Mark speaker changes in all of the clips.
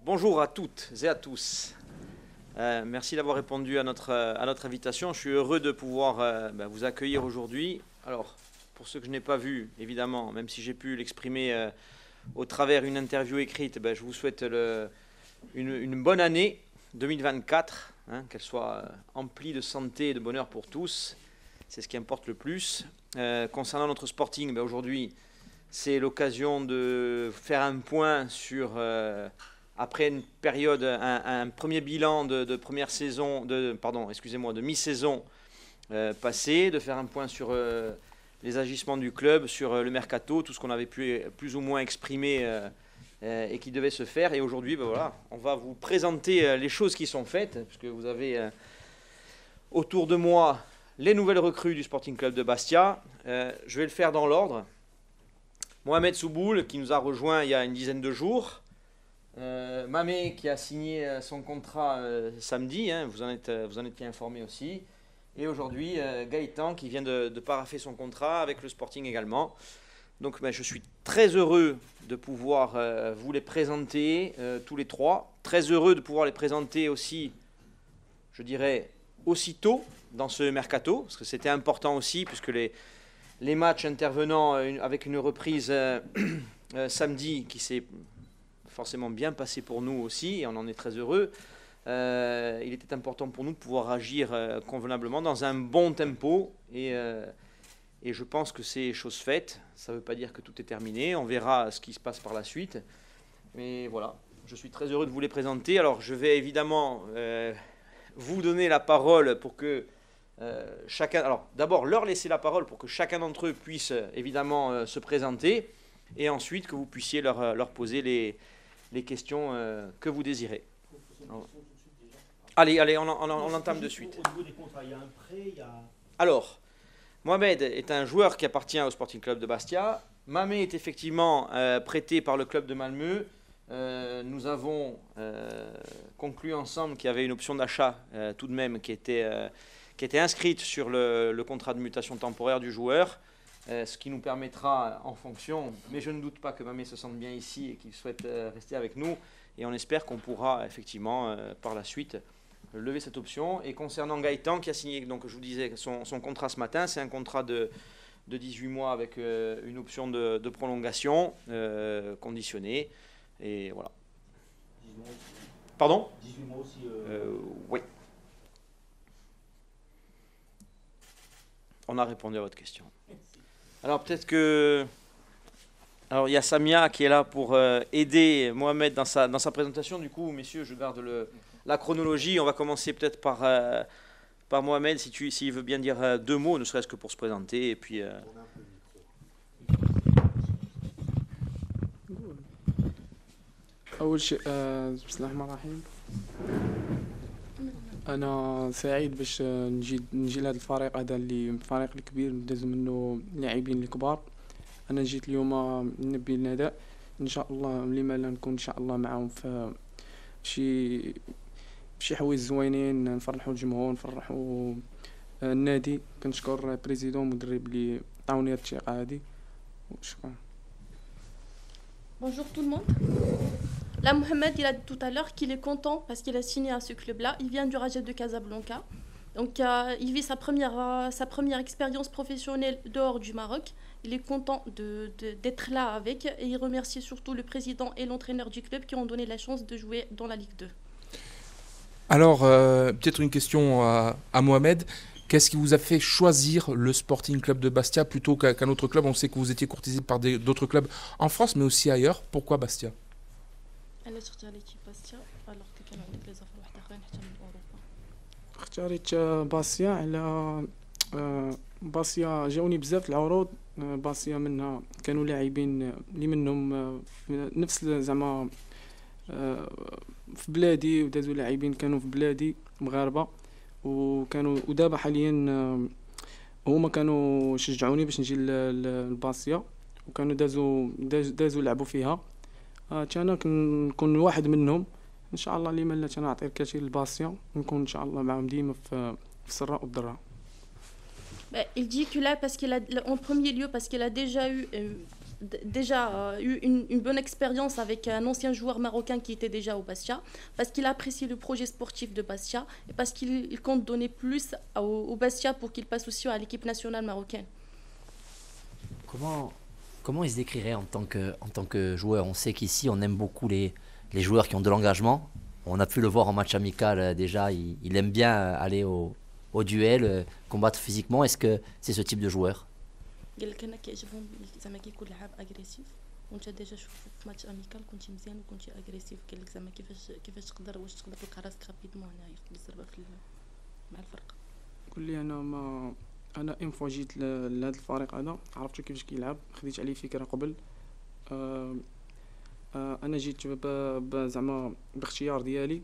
Speaker 1: Bonjour à toutes et à tous. Merci d'avoir répondu à notre invitation. Je suis heureux de pouvoir vous accueillir aujourd'hui. Alors, pour ceux que je n'ai pas vus, évidemment, même si j'ai pu l'exprimer au travers d'une interview écrite, je vous souhaite une bonne année 2024, qu'elle soit emplie de santé et de bonheur pour tous. C'est ce qui importe le plus. Concernant notre Sporting, aujourd'hui, c'est l'occasion de faire un point sur, après une période, un premier bilan de première saison, de mi-saison passée, de faire un point sur les agissements du club, sur le mercato, tout ce qu'on avait pu plus ou moins exprimer et qui devait se faire. Et aujourd'hui, voilà, on va vous présenter les choses qui sont faites, puisque vous avez autour de moi les nouvelles recrues du Sporting Club de Bastia. Je vais le faire dans l'ordre. Mohamed Souboul, qui nous a rejoint il y a une dizaine de jours. Mamé, qui a signé son contrat samedi, vous en étiez informé aussi. Et aujourd'hui, Gaëtan, qui vient de paraffer son contrat avec le Sporting également. Donc je suis très heureux de pouvoir vous les présenter tous les trois. Très heureux de pouvoir les présenter aussi, je dirais, aussitôt dans ce mercato, parce que c'était important aussi, puisque les matchs intervenant avec une reprise samedi qui s'est forcément bien passé pour nous aussi, et on en est très heureux, il était important pour nous de pouvoir agir convenablement dans un bon tempo, et je pense que c'est chose faite. Ça ne veut pas dire que tout est terminé, on verra ce qui se passe par la suite, mais voilà, je suis très heureux de vous les présenter. Alors je vais évidemment vous donner la parole pour que chacun, alors d'abord leur laisser la parole pour que chacun d'entre eux puisse évidemment se présenter, et ensuite que vous puissiez leur poser les questions que vous désirez. Allez, on entame de suite.
Speaker 2: Au niveau des contrats, il y a un prêt, il y a...
Speaker 1: Alors, Mohamed est un joueur qui appartient au Sporting Club de Bastia. Mamé est effectivement prêté par le club de Malmö. Nous avons conclu ensemble qu'il y avait une option d'achat tout de même qui était inscrite sur le contrat de mutation temporaire du joueur, ce qui nous permettra en fonction, mais je ne doute pas que Mamé se sente bien ici et qu'il souhaite rester avec nous, et on espère qu'on pourra effectivement par la suite lever cette option. Et concernant Gaëtan, qui a signé, donc je vous disais, son contrat ce matin, c'est un contrat de 18 mois avec une option de prolongation conditionnée, et voilà.
Speaker 2: 18 mois aussi.
Speaker 1: Pardon ?
Speaker 2: 18 mois aussi.
Speaker 1: Oui. On a répondu à votre question. Alors peut-être que... Alors il y a Samia qui est là pour aider Mohamed dans sa présentation. Du coup, messieurs, je garde la chronologie. On va commencer peut-être par Mohamed, s'il veut bien dire deux mots, ne serait-ce que pour se présenter. Et puis...
Speaker 3: أول شيء بسم الله الرحمن الرحيم. أنا سعيد باش نجي لهذا الفريق هذا اللي فريق الكبير ندازو منه لاعبين الكبار. أنا جيت اليوم نبي النداء إن شاء الله، لما لا نكون إن شاء الله معهم في شي حوايج زوينين، نفرحوا الجمهور نفرحوا النادي. كنشكر بريزيدون مدرب اللي عطاوني هاد الثقة هادي، وشكرا.
Speaker 4: Bonjour tout le monde. Là, Mohamed, il a dit tout à l'heure qu'il est content parce qu'il a signé à ce club-là. Il vient du Raja de Casablanca. Donc, il vit sa première expérience professionnelle dehors du Maroc. Il est content d'être là avec, et il remercie surtout le président et l'entraîneur du club qui ont donné la chance de jouer dans la Ligue 2.
Speaker 5: Alors, peut-être une question à Mohamed. Qu'est-ce qui vous a fait choisir le Sporting Club de Bastia plutôt qu'un autre club? On sait que vous étiez courtisé par d'autres clubs en France, mais aussi ailleurs. Pourquoi Bastia?
Speaker 3: اختاريت باسيا على باسيا جاوني بزاف العروض. باسيا منها كانوا لاعبين اللي منهم نفس زعما في بلادي، ودازوا لاعبين كانوا في بلادي مغاربه، ودابا حاليا هما كانوا شجعوني باش نجي لباسيا، وكانوا دازوا لعبوا فيها. انا كنكون واحد منهم ان شاء الله. لما لا انا نعطي الكثير لباسيا ونكون ان شاء الله معهم ديما في السراء والضراء.
Speaker 4: Il dit que là, en premier lieu, parce qu'il a déjà eu déjà eu une bonne expérience avec un ancien joueur marocain qui était déjà au Bastia, parce qu'il apprécie le projet sportif de Bastia et parce qu'il compte donner plus au Bastia pour qu'il passe aussi à l'équipe nationale marocaine.
Speaker 6: Comment il se décrirait en tant que joueur? On sait qu'ici, on aime beaucoup les joueurs qui ont de l'engagement. On a pu le voir en match amical déjà. Il aime bien aller au duel, combattre physiquement. Est-ce que c'est ce type de joueur?
Speaker 4: قال لك انا كيعجبهم زعما كيكون لعاب اغريسيف وانت ديجا شوف في ماتش اميكال كنتي مزيان وكنتي اغريسيف قال لك زعما كيفاش تقدر تلقى راسك رابيدمون هنايا في الضربه مع الفرق.
Speaker 3: قول لي انا اين فوا جيت لهذا الفريق هذا عرفت كيفاش كيلعب خديت عليه فكره قبل. انا جيت زعما باختيار ديالي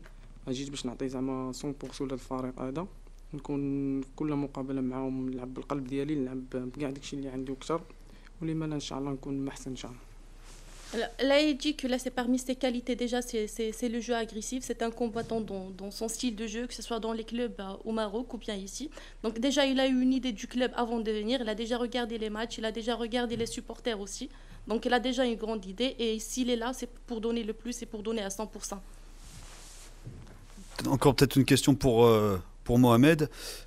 Speaker 3: جيت باش نعطي زعما 100% لهذا الفريق هذا نكون كل مقابله معاهم نلعب بالقلب ديالي نلعب بكاع داكشي اللي عندي وكثر ولما لا ان شاء الله نكون احسن ان شاء الله.
Speaker 4: Là, il dit que là, c'est parmi ses qualités déjà, c'est le jeu agressif, c'est un combattant dans son style de jeu, que ce soit dans les clubs au Maroc ou bien ici. Donc déjà, il a eu une idée du club avant de venir, il a déjà regardé les matchs, il a déjà regardé les supporters aussi. Donc il a déjà une grande idée et s'il est là, c'est pour donner le plus et pour donner à 100%.
Speaker 7: Encore peut-être une question pour Mohamed.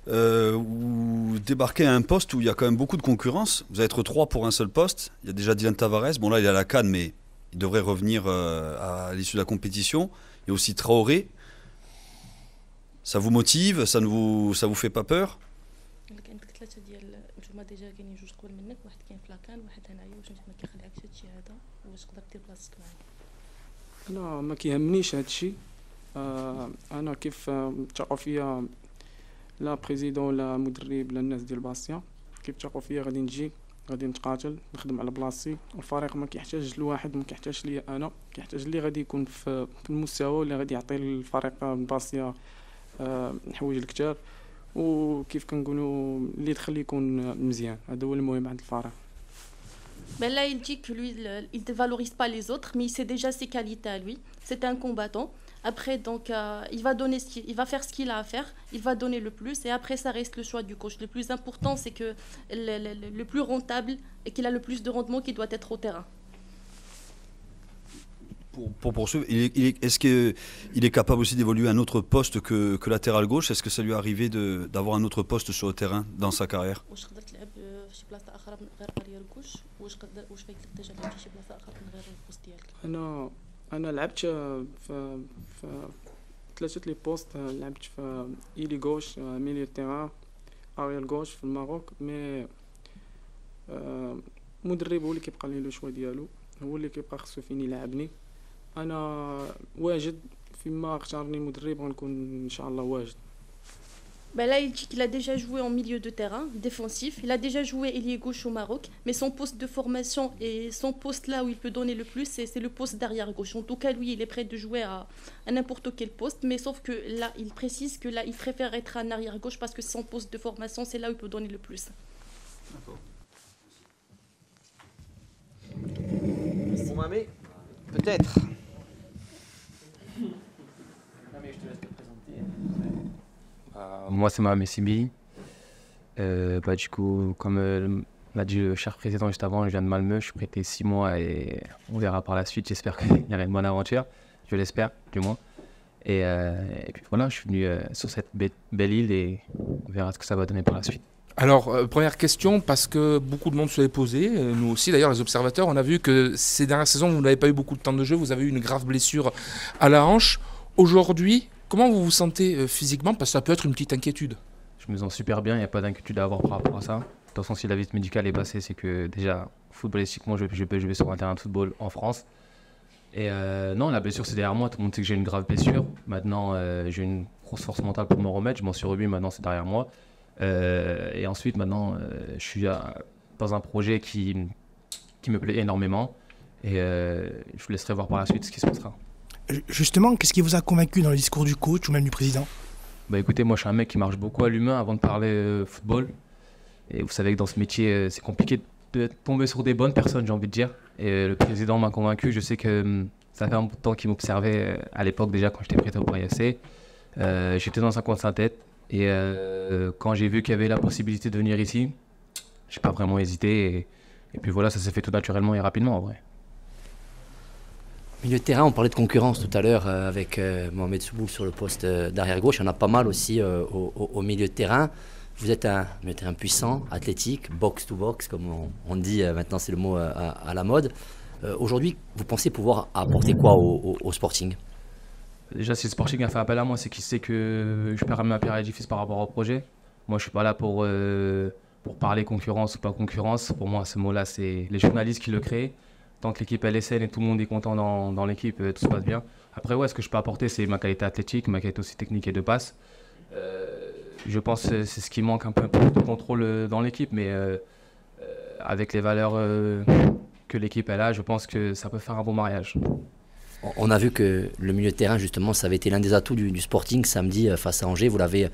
Speaker 7: Vous débarquez à un poste où il y a quand même beaucoup de concurrence. Vous allez être 3 pour un seul poste. Il y a déjà Dylan Tavares. Bon là, il est à la CAN, mais il devrait revenir à l'issue de la compétition. Il y a aussi Traoré. Ça vous motive? Ça vous fait pas peur?
Speaker 4: عندك ثلاثه ديال نتوما ديجا كاينين جوج قبل منك واحد كاين في لاكان واحد هنايا واش انت ما كيخليكش هادشي هذا واش تقدر دير بلاصتك معايا؟
Speaker 3: انا ما كيهمنيش هادشي. انا كيف تثقوا فيا لا بريزيدون لا مدرب لا الناس ديال باسيا كيف تثقوا فيا غادي نجي غادي نتقاتل نخدم على بلاصتي والفريق ما كيحتاج لواحد ما كيحتاج ليا انا كيحتاج اللي غادي يكون في المستوى اللي غادي يعطي الفريق باسيا الحوايج الكثار وكيف كنقولوا اللي دخل يكون مزيان هذا هو المهم عند الفريق.
Speaker 4: Ben là, il dit que lui, il ne valorise pas les autres, mais il sait déjà ses qualités à lui. C'est un combattant. Après, donc, il va faire ce qu'il a à faire. Il va donner le plus. Et après, ça reste le choix du coach. Le plus important, c'est que le plus rentable et qu'il a le plus de rendement qui doit être au terrain.
Speaker 7: Pour poursuivre, est-ce qu'il est capable aussi d'évoluer à un autre poste que latéral gauche? Est-ce que ça lui est arrivé d'avoir un autre poste sur le terrain dans sa carrière?
Speaker 4: واش تقدر تلعب في شي بلاصه اخرى غير اريير كوش واش فايك لك ديجا لعبتي شي بلاصه اخرى من غير البوست ديالك؟
Speaker 3: انا لعبت في ثلاثه لي بوست لعبت في ايلي غوش ميليو تيران اريير غوش في الماروك مي مدرب هو اللي كيبقى ليه لو شوا ديالو هو اللي كيبقى خصو فين يلعبني انا واجد فيما اختارني المدرب غنكون ان شاء الله واجد.
Speaker 4: Ben là, il dit qu'il a déjà joué en milieu de terrain, défensif. Il a déjà joué ailier gauche au Maroc, mais son poste de formation et son poste là où il peut donner le plus, c'est le poste d'arrière gauche. En tout cas, lui, il est prêt de jouer à n'importe quel poste, mais sauf que là, il précise que là, il préfère être en arrière gauche parce que son poste de formation, c'est là où il peut donner le plus.
Speaker 7: D'accord.
Speaker 1: Mohamed, peut-être.
Speaker 2: Non mais je te laisse te présenter.
Speaker 8: Moi, c'est Mohamed Sibi. Du coup, comme l'a dit le cher président juste avant, je viens de Malmö, je suis prêté 6 mois et on verra par la suite. J'espère qu'il y aura une bonne aventure, je l'espère du moins. Et puis voilà, je suis venu sur cette belle île et on verra ce que ça va donner par la suite.
Speaker 5: Alors, première question, parce que beaucoup de monde se l'est posé, nous aussi d'ailleurs les observateurs, on a vu que ces dernières saisons, vous n'avez pas eu beaucoup de temps de jeu, vous avez eu une grave blessure à la hanche. Aujourd'hui, comment vous vous sentez physiquement? Parce que ça peut être une petite inquiétude.
Speaker 8: Je me sens super bien, il n'y a pas d'inquiétude à avoir par rapport à ça. De toute façon, si la visite médicale est passée, c'est que déjà, footballistiquement, je vais sur un terrain de football en France. Et non, la blessure, c'est derrière moi. Tout le monde sait que j'ai une grave blessure. Maintenant, j'ai une grosse force mentale pour me remettre. Je m'en suis remis, maintenant, c'est derrière moi. Et ensuite, maintenant, je suis dans un projet qui me plaît énormément. Et je vous laisserai voir par la suite ce qui se passera.
Speaker 9: Justement, qu'est-ce qui vous a convaincu dans le discours du coach ou même du président?
Speaker 8: Bah écoutez, moi je suis un mec qui marche beaucoup à l'humain avant de parler football. Et vous savez que dans ce métier, c'est compliqué de tomber sur des bonnes personnes, j'ai envie de dire. Et le président m'a convaincu. Je sais que ça fait un bout de temps qu'il m'observait à l'époque déjà quand j'étais prêté au Paris FC. J'étais dans un coin de sa tête. Et quand j'ai vu qu'il y avait la possibilité de venir ici, j'ai pas vraiment hésité. Et Et puis voilà, ça s'est fait tout naturellement et rapidement en vrai.
Speaker 6: Milieu de terrain, on parlait de concurrence tout à l'heure avec Mohamed Souboul sur le poste d'arrière gauche. Il y en a pas mal aussi au milieu de terrain. Vous êtes un milieu de terrain puissant, athlétique, box to box, comme on dit maintenant, c'est le mot à la mode. Aujourd'hui, vous pensez pouvoir apporter quoi au Sporting?
Speaker 8: Déjà, si le Sporting a fait appel à moi, c'est qu'il sait que je peux ramener ma pierre à l'édifice par rapport au projet. Moi, je suis pas là pour parler concurrence ou pas concurrence. Pour moi, ce mot-là, c'est les journalistes qui le créent. Tant que l'équipe elle est saine et tout le monde est content dans l'équipe, tout se passe bien. Après, ouais, ce que je peux apporter, c'est ma qualité athlétique, ma qualité aussi technique et de passe. Je pense que c'est ce qui manque un peu de contrôle dans l'équipe, mais avec les valeurs que l'équipe elle a, je pense que ça peut faire un bon mariage.
Speaker 6: On a vu que le milieu de terrain, justement, ça avait été l'un des atouts du Sporting samedi face à Angers. Vous l'avez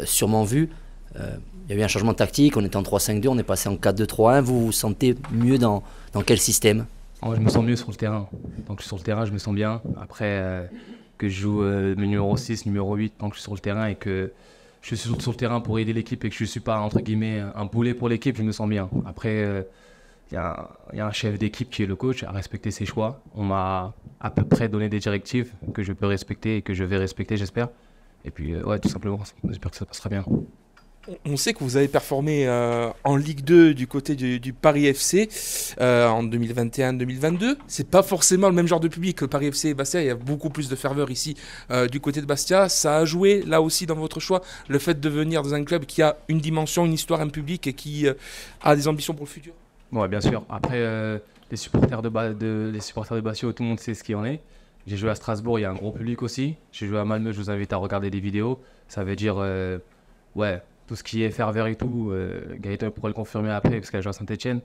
Speaker 6: sûrement vu. Il y a eu un changement de tactique, on était en 3-5-2, on est passé en 4-2-3-1. Vous vous sentez mieux dans quel système?
Speaker 8: Je me sens mieux sur le terrain. Donc sur le terrain, je me sens bien. Après, que je joue numéro 6, numéro 8, tant que je suis sur le terrain et que je suis sur le terrain pour aider l'équipe et que je ne suis pas, entre guillemets, un boulet pour l'équipe, je me sens bien. Après, il y a un chef d'équipe qui est le coach, à respecter ses choix. On m'a à peu près donné des directives que je peux respecter et que je vais respecter, j'espère. Et puis, ouais, tout simplement, j'espère que ça passera bien.
Speaker 5: On sait que vous avez performé en Ligue 2 du côté du Paris FC en 2021-2022. C'est pas forcément le même genre de public que le Paris FC et Bastia. Il y a beaucoup plus de ferveur ici du côté de Bastia. Ça a joué là aussi dans votre choix, le fait de venir dans un club qui a une dimension, une histoire, un public et qui a des ambitions pour le futur.
Speaker 8: Ouais, bien sûr. Après, les supporters de Bastia, tout le monde sait ce qu'il en est. J'ai joué à Strasbourg, il y a un gros public aussi. J'ai joué à Malmö, je vous invite à regarder des vidéos. Ça veut dire, ouais, tout ce qui est ferveur et tout, Gaëtan pourrait le confirmer après parce qu'il a joué à Saint-Etienne.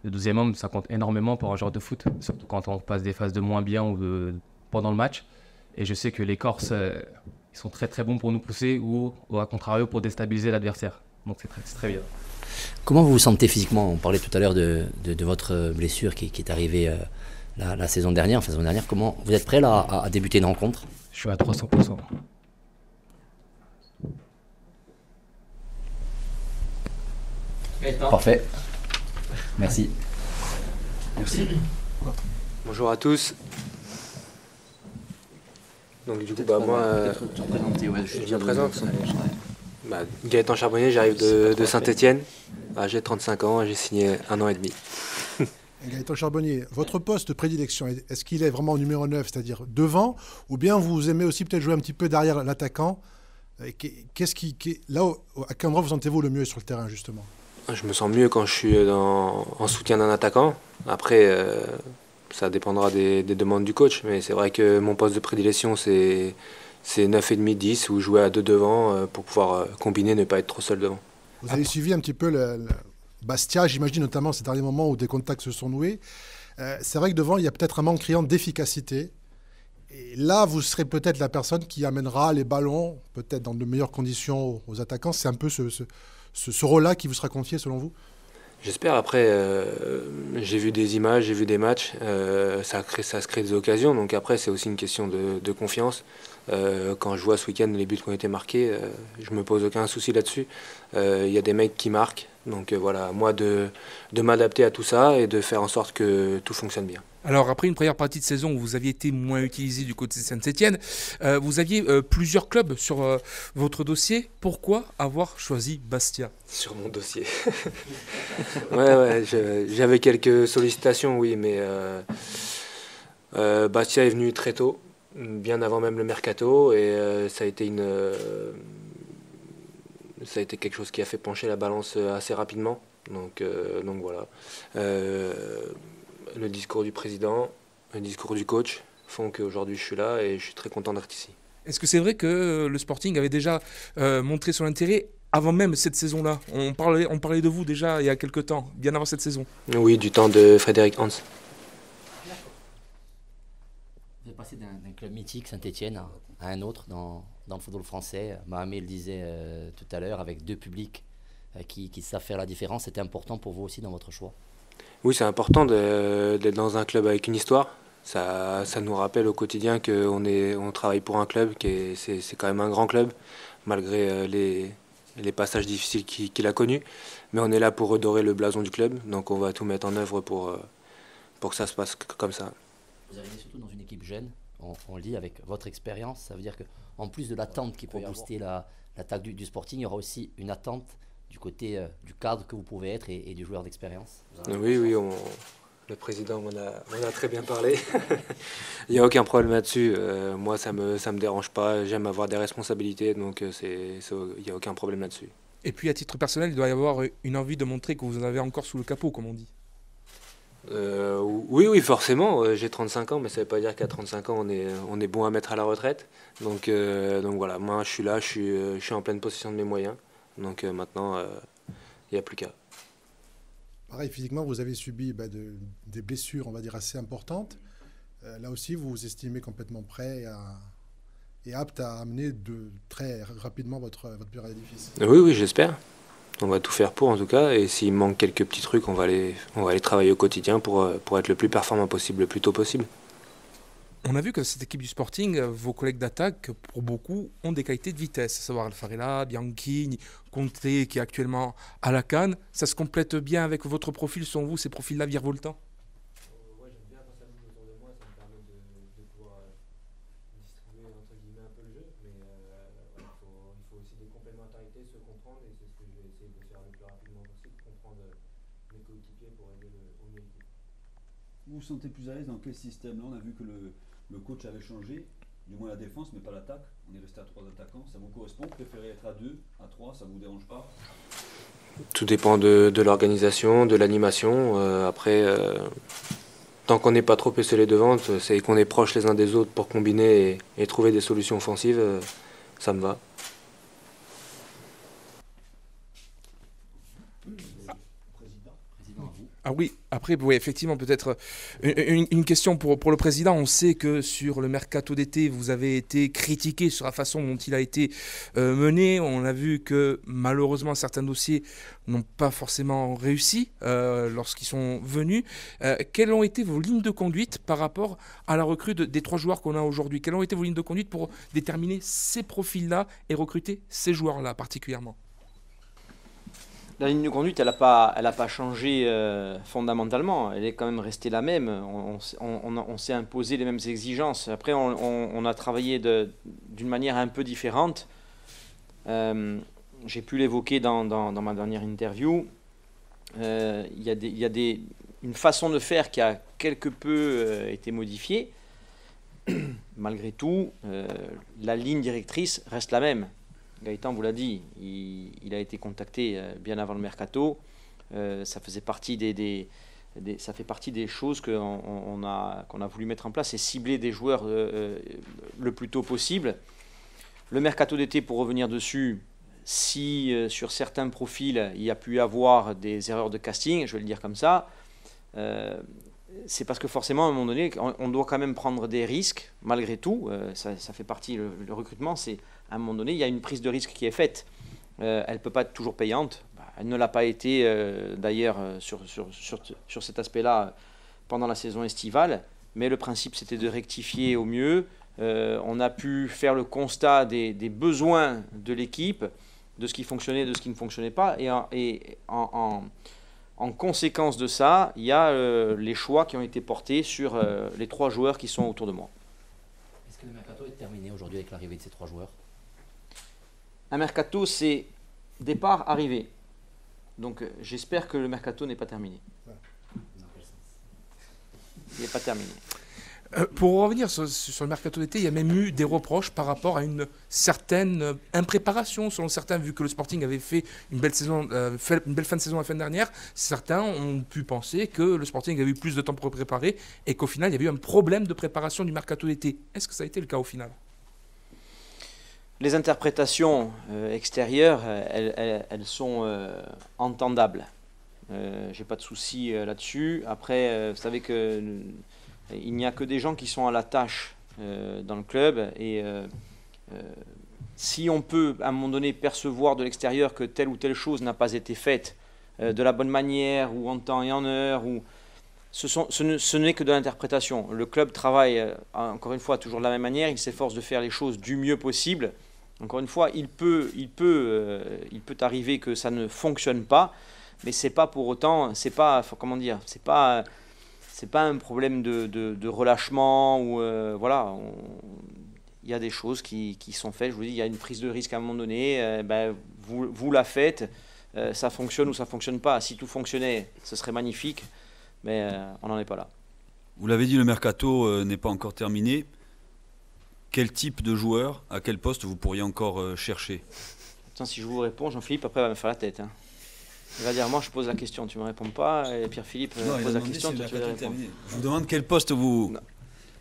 Speaker 8: Le 12e homme, ça compte énormément pour un joueur de foot, surtout quand on passe des phases de moins bien ou pendant le match. Et je sais que les Corses, ils sont très très bons pour nous pousser ou à contrario pour déstabiliser l'adversaire. Donc c'est très bien.
Speaker 6: Comment vous vous sentez physiquement? On parlait tout à l'heure de votre blessure qui est arrivée la saison dernière. Comment vous êtes prêt là à débuter une rencontre?
Speaker 8: Je suis à 300%.
Speaker 6: Parfait. Merci.
Speaker 7: Merci.
Speaker 10: Bonjour à tous. Donc du coup, moi, je suis présent. Gaëtan Charbonnier, j'arrive de Saint-Etienne. J'ai 35 ans et j'ai signé 1 an et demi.
Speaker 9: Gaëtan Charbonnier, votre poste de prédilection, est-ce qu'il est vraiment numéro 9, c'est-à-dire devant, ou bien vous aimez aussi peut-être jouer un petit peu derrière l'attaquant? À quel endroit vous sentez-vous le mieux sur le terrain, justement?
Speaker 10: Je me sens mieux quand je suis en soutien d'un attaquant. Après, ça dépendra des demandes du coach. Mais c'est vrai que mon poste de prédilection, c'est 9,5, 10, où jouer à 2 devant pour pouvoir combiner, ne pas être trop seul devant.
Speaker 9: Vous avez suivi un petit peu le Bastia, j'imagine notamment ces derniers moments où des contacts se sont noués. C'est vrai que devant, il y a peut-être un manque criant d'efficacité. Et là, vous serez peut-être la personne qui amènera les ballons, peut-être dans de meilleures conditions aux attaquants. C'est un peu ce rôle-là qui vous sera confié, selon vous?
Speaker 10: J'espère. Après, j'ai vu des images, j'ai vu des matchs. Ça se crée des occasions. Donc après, c'est aussi une question de confiance. Quand je vois ce week-end les buts qui ont été marqués, je me pose aucun souci là-dessus. Il y a des mecs qui marquent. Donc voilà, moi de m'adapter à tout ça et de faire en sorte que tout fonctionne bien.
Speaker 5: Alors après une première partie de saison où vous aviez été moins utilisé du côté de Saint-Etienne, vous aviez plusieurs clubs sur votre dossier. Pourquoi avoir choisi Bastia?
Speaker 10: Sur mon dossier. Ouais, j'avais quelques sollicitations, oui, mais Bastia est venu très tôt, bien avant même le mercato, et ça a été quelque chose qui a fait pencher la balance assez rapidement. Donc voilà. Le discours du président, le discours du coach font qu'aujourd'hui je suis là et je suis très content d'être ici.
Speaker 5: Est-ce que c'est vrai que le Sporting avait déjà montré son intérêt avant même cette saison-là? On parlait de vous déjà il y a quelques temps, bien avant cette saison.
Speaker 10: Oui, du temps de Frédéric Hans.
Speaker 6: Vous êtes passé d'un club mythique, Saint-Etienne, à un autre dans le football français. Mohamed le disait tout à l'heure, avec 2 publics qui savent faire la différence. C'était important pour vous aussi dans votre choix?
Speaker 10: Oui, c'est important d'être dans un club avec une histoire. Ça nous rappelle au quotidien qu'on travaille pour un club, c'est quand même un grand club, malgré les les passages difficiles qu'il a connus. Mais on est là pour redorer le blason du club, donc on va tout mettre en œuvre pour que ça se passe comme ça.
Speaker 6: Vous arrivez surtout dans une équipe jeune, on le dit, avec votre expérience, ça veut dire qu'en plus de l'attente qui peut booster l'attaque du Sporting, il y aura aussi une attente du côté du cadre que vous pouvez être et du joueur d'expérience.
Speaker 10: Oui, le président m'en a très bien parlé. Il n'y a aucun problème là-dessus. Moi, ça me dérange pas. J'aime avoir des responsabilités, donc il n'y a aucun problème là-dessus.
Speaker 5: Et puis à titre personnel, il doit y avoir une envie de montrer que vous en avez encore sous le capot, comme on dit.
Speaker 10: Oui, forcément. J'ai 35 ans, mais ça ne veut pas dire qu'à 35 ans, on est bon à mettre à la retraite. Donc voilà, moi je suis là, je suis en pleine possession de mes moyens. Donc maintenant, il n'y a plus qu'à.
Speaker 9: Pareil, physiquement, vous avez subi des blessures, on va dire, assez importantes. Là aussi, vous vous estimez complètement prêt et apte à amener très rapidement votre pur édifice.
Speaker 10: Oui, j'espère. On va tout faire pour, en tout cas. Et s'il manque quelques petits trucs, on va aller travailler au quotidien pour être le plus performant possible, le plus tôt possible.
Speaker 5: On a vu que cette équipe du Sporting, vos collègues d'attaque, pour beaucoup, ont des qualités de vitesse, à savoir Alfarella, Bianchi, Conte, qui est actuellement à la CAN. Ça se complète bien avec votre profil, selon vous, ces profils-là virevoltants?
Speaker 2: Ouais, j'aime bien quand ça bouge autour de moi, ça me permet de pouvoir distribuer entre guillemets un peu le jeu, mais il faut aussi des complémentarités, se comprendre, et c'est ce que je vais essayer de faire le plus rapidement possible, comprendre mes coéquipiers pour aider au mieux l'équipe.
Speaker 7: Vous vous sentez plus à l'aise dans quel système? Là, on a vu que le coach avait changé, du moins la défense, mais pas l'attaque. On est resté à 3 attaquants. Ça vous correspond? Vous préférez être à 2, à 3? Ça vous dérange pas?
Speaker 10: Tout dépend de l'organisation, de l'animation. Après, tant qu'on n'est pas trop esselé devant, c'est qu'on est proches les uns des autres pour combiner et trouver des solutions offensives, ça me va.
Speaker 5: Ah oui, après, oui, effectivement, peut-être une question pour le président. On sait que sur le mercato d'été, vous avez été critiqué sur la façon dont il a été mené. On a vu que malheureusement, certains dossiers n'ont pas forcément réussi lorsqu'ils sont venus. Quelles ont été vos lignes de conduite par rapport à la recrue des 3 joueurs qu'on a aujourd'hui? Quelles ont été vos lignes de conduite pour déterminer ces profils-là et recruter ces joueurs-là particulièrement?
Speaker 1: La ligne de conduite, elle n'a pas changé fondamentalement. Elle est quand même restée la même. On s'est imposé les mêmes exigences. Après, on a travaillé d'une manière un peu différente. J'ai pu l'évoquer dans ma dernière interview. Il y a une façon de faire qui a quelque peu été modifiée. Malgré tout, la ligne directrice reste la même. Gaëtan vous l'a dit, il a été contacté bien avant le mercato. Ça faisait partie ça fait partie des choses qu'on a voulu mettre en place et cibler des joueurs le plus tôt possible. Le mercato d'été, pour revenir dessus, si sur certains profils il y a pu y avoir des erreurs de casting, je vais le dire comme ça, c'est parce que forcément à un moment donné on doit quand même prendre des risques malgré tout. Ça fait partie, le recrutement, c'est à un moment donné il y a une prise de risque qui est faite. Elle ne peut pas être toujours payante. Elle ne l'a pas été d'ailleurs sur cet aspect-là pendant la saison estivale, mais le principe c'était de rectifier au mieux. On a pu faire le constat des besoins de l'équipe, de ce qui fonctionnait, de ce qui ne fonctionnait pas, et en conséquence de ça, il y a les choix qui ont été portés sur les 3 joueurs qui sont autour de moi.
Speaker 6: Est-ce que le mercato est terminé aujourd'hui avec l'arrivée de ces 3 joueurs?
Speaker 1: Un mercato, c'est départ, arrivée. Donc j'espère que le mercato n'est pas terminé. Il n'est pas terminé.
Speaker 5: Pour revenir sur le mercato d'été, il y a même eu des reproches par rapport à une certaine impréparation, selon certains, vu que le Sporting avait fait une belle fin de saison la fin dernière. Certains ont pu penser que le Sporting avait eu plus de temps pour préparer et qu'au final, il y avait eu un problème de préparation du mercato d'été. Est-ce que ça a été le cas au final?
Speaker 1: Les interprétations extérieures, elles sont entendables. J'ai pas de souci là-dessus. Après, vous savez que il n'y a que des gens qui sont à la tâche dans le club, et si on peut à un moment donné percevoir de l'extérieur que telle ou telle chose n'a pas été faite de la bonne manière ou en temps et en heure, ce n'est que de l'interprétation. Le club travaille encore une fois toujours de la même manière, il s'efforce de faire les choses du mieux possible, Encore une fois, il peut arriver que ça ne fonctionne pas, mais c'est pas pour autant, c'est pas un problème de relâchement ou voilà. Il y a des choses qui sont faites. Je vous dis, il y a une prise de risque à un moment donné. Vous la faites, ça fonctionne ou ça fonctionne pas. Si tout fonctionnait, ce serait magnifique, mais on n'en est pas là.
Speaker 7: Vous l'avez dit, le mercato n'est pas encore terminé. Quel type de joueur, à quel poste vous pourriez encore chercher?
Speaker 1: Attends, si je vous réponds, Jean-Philippe, après, va me faire la tête. Hein. Il va dire, moi, je pose la question, tu ne me réponds pas. Et Pierre-Philippe pose la question, tu vas répondre.
Speaker 7: Je vous demande quel poste vous,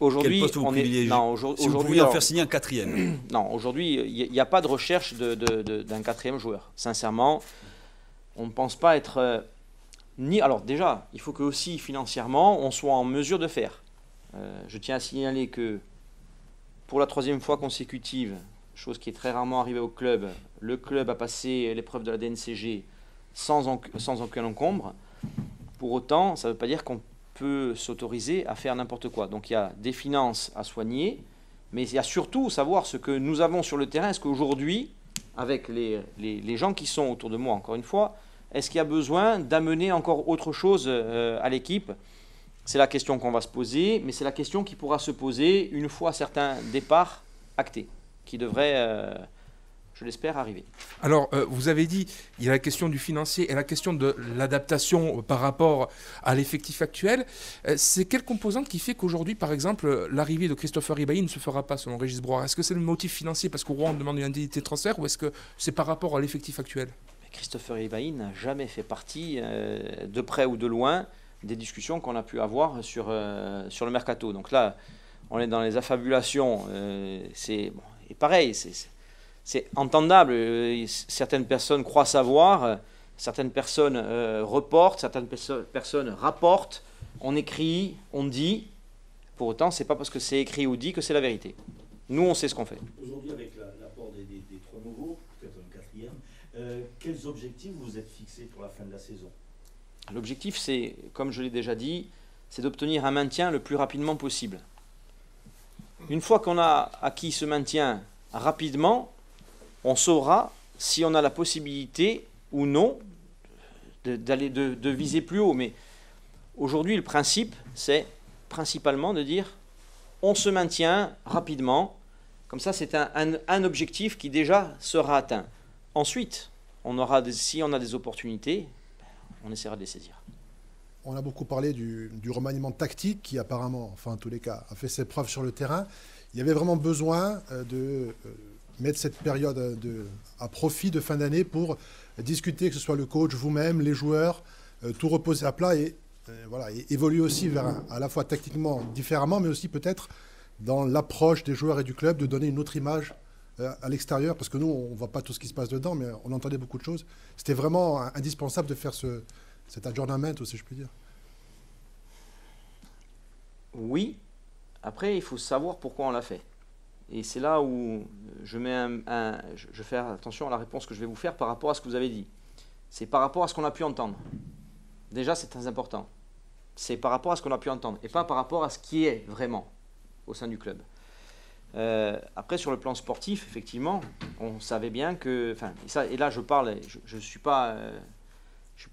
Speaker 1: aujourd'hui,
Speaker 7: privilégiez. Si vous pouviez en faire signer un quatrième.
Speaker 1: Non, aujourd'hui, il n'y a pas de recherche d'un quatrième joueur. Sincèrement, on ne pense pas être... Alors déjà, il faut que aussi financièrement, on soit en mesure de faire. Je tiens à signaler que pour la 3e fois consécutive, chose qui est très rarement arrivée au club, le club a passé l'épreuve de la DNCG sans aucun encombre. Pour autant, ça ne veut pas dire qu'on peut s'autoriser à faire n'importe quoi. Donc il y a des finances à soigner, mais il y a surtout savoir ce que nous avons sur le terrain. Est-ce qu'aujourd'hui, avec les gens qui sont autour de moi, encore une fois, est-ce qu'il y a besoin d'amener encore autre chose à l'équipe? C'est la question qu'on va se poser, mais c'est la question qui pourra se poser une fois certains départs actés, qui devraient, je l'espère, arriver.
Speaker 5: Alors, vous avez dit, il y a la question du financier et la question de l'adaptation par rapport à l'effectif actuel. C'est quelle composante qui fait qu'aujourd'hui, par exemple, l'arrivée de Christopher Ibaï ne se fera pas selon Régis Broir? Est-ce que c'est le motif financier parce qu'au Rouen on demande une indemnité de transfert ou est-ce que c'est par rapport à l'effectif actuel?
Speaker 1: Christopher Ibaï n'a jamais fait partie, de près ou de loin, des discussions qu'on a pu avoir sur le mercato. Donc là, on est dans les affabulations. Et pareil, c'est entendable. Certaines personnes croient savoir, certaines personnes reportent, certaines personnes rapportent. On écrit, on dit. Pour autant, c'est pas parce que c'est écrit ou dit que c'est la vérité. Nous, on sait ce qu'on fait.
Speaker 11: Aujourd'hui, avec l'apport des 3 nouveaux, peut-être un quatrième, quels objectifs vous êtes fixés pour la fin de la saison?
Speaker 1: L'objectif, c'est, comme je l'ai déjà dit, c'est d'obtenir un maintien le plus rapidement possible. Une fois qu'on a acquis ce maintien rapidement, on saura si on a la possibilité ou non de viser plus haut. Mais aujourd'hui, le principe, c'est principalement de dire on se maintient rapidement. Comme ça, c'est un objectif qui déjà sera atteint. Ensuite, si on a des opportunités, on essaiera de les saisir.
Speaker 9: On a beaucoup parlé du remaniement tactique qui apparemment, enfin en tous les cas, a fait ses preuves sur le terrain. Il y avait vraiment besoin de mettre cette période à profit de fin d'année pour discuter, que ce soit le coach, vous-même, les joueurs, tout reposer à plat et évoluer aussi vers à la fois tactiquement différemment, mais aussi peut-être dans l'approche des joueurs et du club, de donner une autre image à l'extérieur, parce que nous, on ne voit pas tout ce qui se passe dedans, mais on entendait beaucoup de choses. C'était vraiment indispensable de faire cet adjournament, si je puis dire.
Speaker 1: Oui. Après, il faut savoir pourquoi on l'a fait. Et c'est là où je vais faire attention à la réponse que je vais vous faire par rapport à ce que vous avez dit. C'est par rapport à ce qu'on a pu entendre. Déjà, c'est très important. C'est par rapport à ce qu'on a pu entendre, et pas par rapport à ce qui est vraiment au sein du club. Après, sur le plan sportif, effectivement, on savait bien que... Et là, je parle, je ne suis pas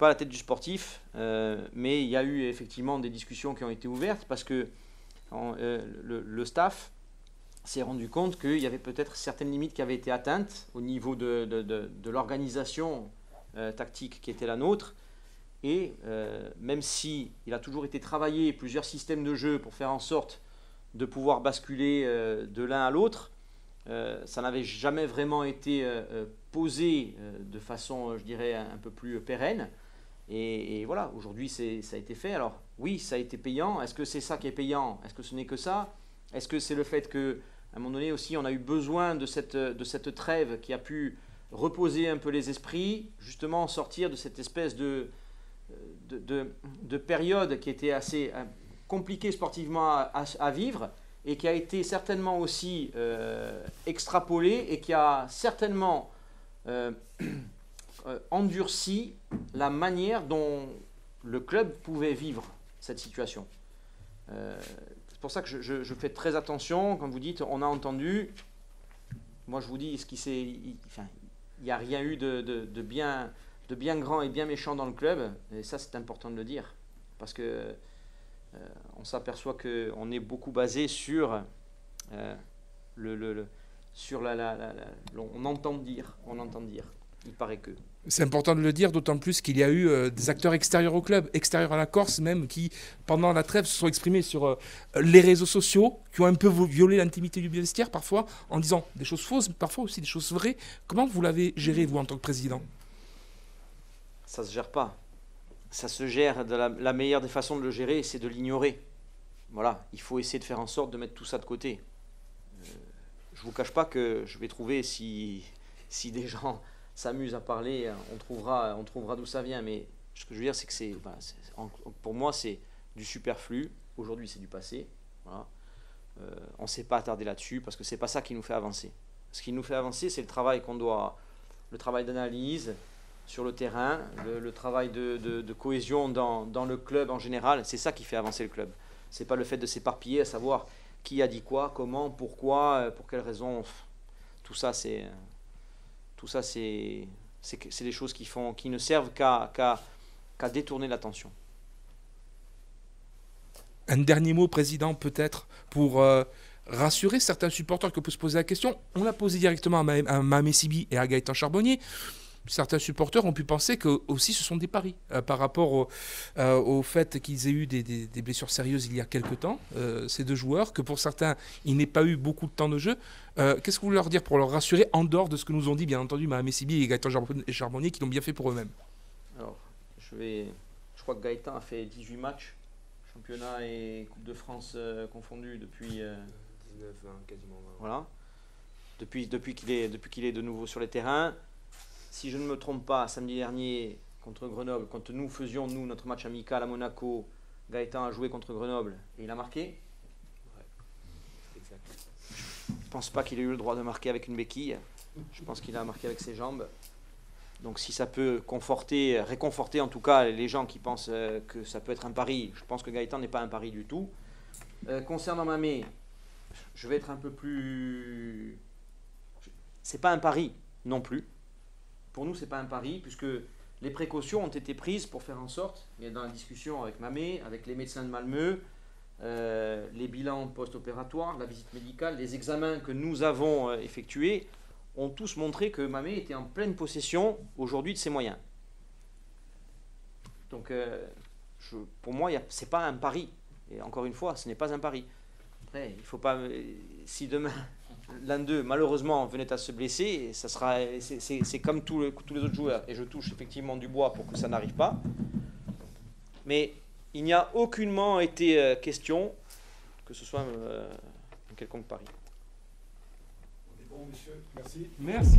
Speaker 1: à la tête du sportif, mais il y a eu effectivement des discussions qui ont été ouvertes parce que le staff s'est rendu compte qu'il y avait peut-être certaines limites qui avaient été atteintes au niveau de l'organisation tactique qui était la nôtre. Et même si il a toujours été travaillé plusieurs systèmes de jeu pour faire en sorte de pouvoir basculer de l'un à l'autre, ça n'avait jamais vraiment été posé de façon, je dirais, un peu plus pérenne. Et voilà, aujourd'hui, ça a été fait. Alors oui, ça a été payant. Est-ce que c'est ça qui est payant? Est-ce que ce n'est que ça? Est-ce que c'est le fait qu'à un moment donné aussi, on a eu besoin de cette trêve qui a pu reposer un peu les esprits, justement sortir de cette espèce de période qui était assez compliquée sportivement à vivre et qui a été certainement aussi extrapolée et qui a certainement endurci la manière dont le club pouvait vivre cette situation. C'est pour ça que je fais très attention. Comme vous dites, on a entendu, moi je vous dis, il n'y a rien eu de bien grand et bien méchant dans le club, et ça c'est important de le dire, parce que on s'aperçoit qu'on est beaucoup basé sur on entend dire, il paraît que.
Speaker 5: C'est important de le dire, d'autant plus qu'il y a eu des acteurs extérieurs au club, extérieurs à la Corse même, qui, pendant la trêve, se sont exprimés sur les réseaux sociaux, qui ont un peu violé l'intimité du vestiaire parfois, en disant des choses fausses, parfois aussi des choses vraies. Comment vous l'avez géré, vous, en tant que président?
Speaker 1: Ça ne se gère pas. Ça se gère de la meilleure des façons de le gérer, c'est de l'ignorer. Voilà, il faut essayer de faire en sorte de mettre tout ça de côté. Je ne vous cache pas que je vais trouver, si des gens s'amusent à parler, on trouvera d'où ça vient. Mais ce que je veux dire, c'est que pour moi, c'est du superflu. Aujourd'hui, c'est du passé. Voilà. On ne s'est pas attardé là-dessus parce que ce n'est pas ça qui nous fait avancer. Ce qui nous fait avancer, c'est le travail le travail d'analyse sur le terrain, le travail de cohésion dans le club en général. C'est ça qui fait avancer le club. Ce n'est pas le fait de s'éparpiller, à savoir qui a dit quoi, comment, pourquoi, pour quelles raisons. Tout ça, c'est des choses qui ne servent qu'à détourner l'attention.
Speaker 5: Un dernier mot, Président, peut-être, pour rassurer certains supporters qui peuvent se poser la question. On l'a posé directement à Mamé Sibi et à Gaëtan Charbonnier. Certains supporters ont pu penser que aussi ce sont des paris par rapport au fait qu'ils aient eu des blessures sérieuses il y a quelque temps, ces deux joueurs, que pour certains, il n'ait pas eu beaucoup de temps de jeu. Qu'est-ce que vous voulez leur dire pour leur rassurer, en dehors de ce que nous ont dit, bien entendu, Mamé Sibi et Gaëtan Charbonnier, qui l'ont bien fait pour eux-mêmes?
Speaker 1: Alors, je crois que Gaëtan a fait 18 matchs, championnat et Coupe de France confondus depuis
Speaker 10: 19, 20, quasiment 20.
Speaker 1: Voilà. Depuis qu'il est de nouveau sur les terrains. Si je ne me trompe pas, samedi dernier contre Grenoble, quand nous faisions notre match amical à Monaco, Gaëtan a joué contre Grenoble et il a marqué.
Speaker 10: Ouais, exact.
Speaker 1: Je ne pense pas qu'il ait eu le droit de marquer avec une béquille. Je pense qu'il a marqué avec ses jambes. Donc si ça peut réconforter en tout cas les gens qui pensent que ça peut être un pari, je pense que Gaëtan n'est pas un pari du tout. Concernant Mamé, je vais être un peu plus... C'est pas un pari non plus. Pour nous, ce n'est pas un pari, puisque les précautions ont été prises pour faire en sorte, et dans la discussion avec Mamé, avec les médecins de Malmö, les bilans post-opératoires, la visite médicale, les examens que nous avons effectués, ont tous montré que Mamé était en pleine possession aujourd'hui de ses moyens. Donc, pour moi, ce n'est pas un pari. Et encore une fois, ce n'est pas un pari. Après, il faut pas... Si demain... l'un d'eux, malheureusement, venait à se blesser, c'est comme tous les autres joueurs. Et je touche effectivement du bois pour que ça n'arrive pas. Mais il n'y a aucunement été question que ce soit un quelconque pari.
Speaker 9: Bon, monsieur, merci.
Speaker 5: Merci.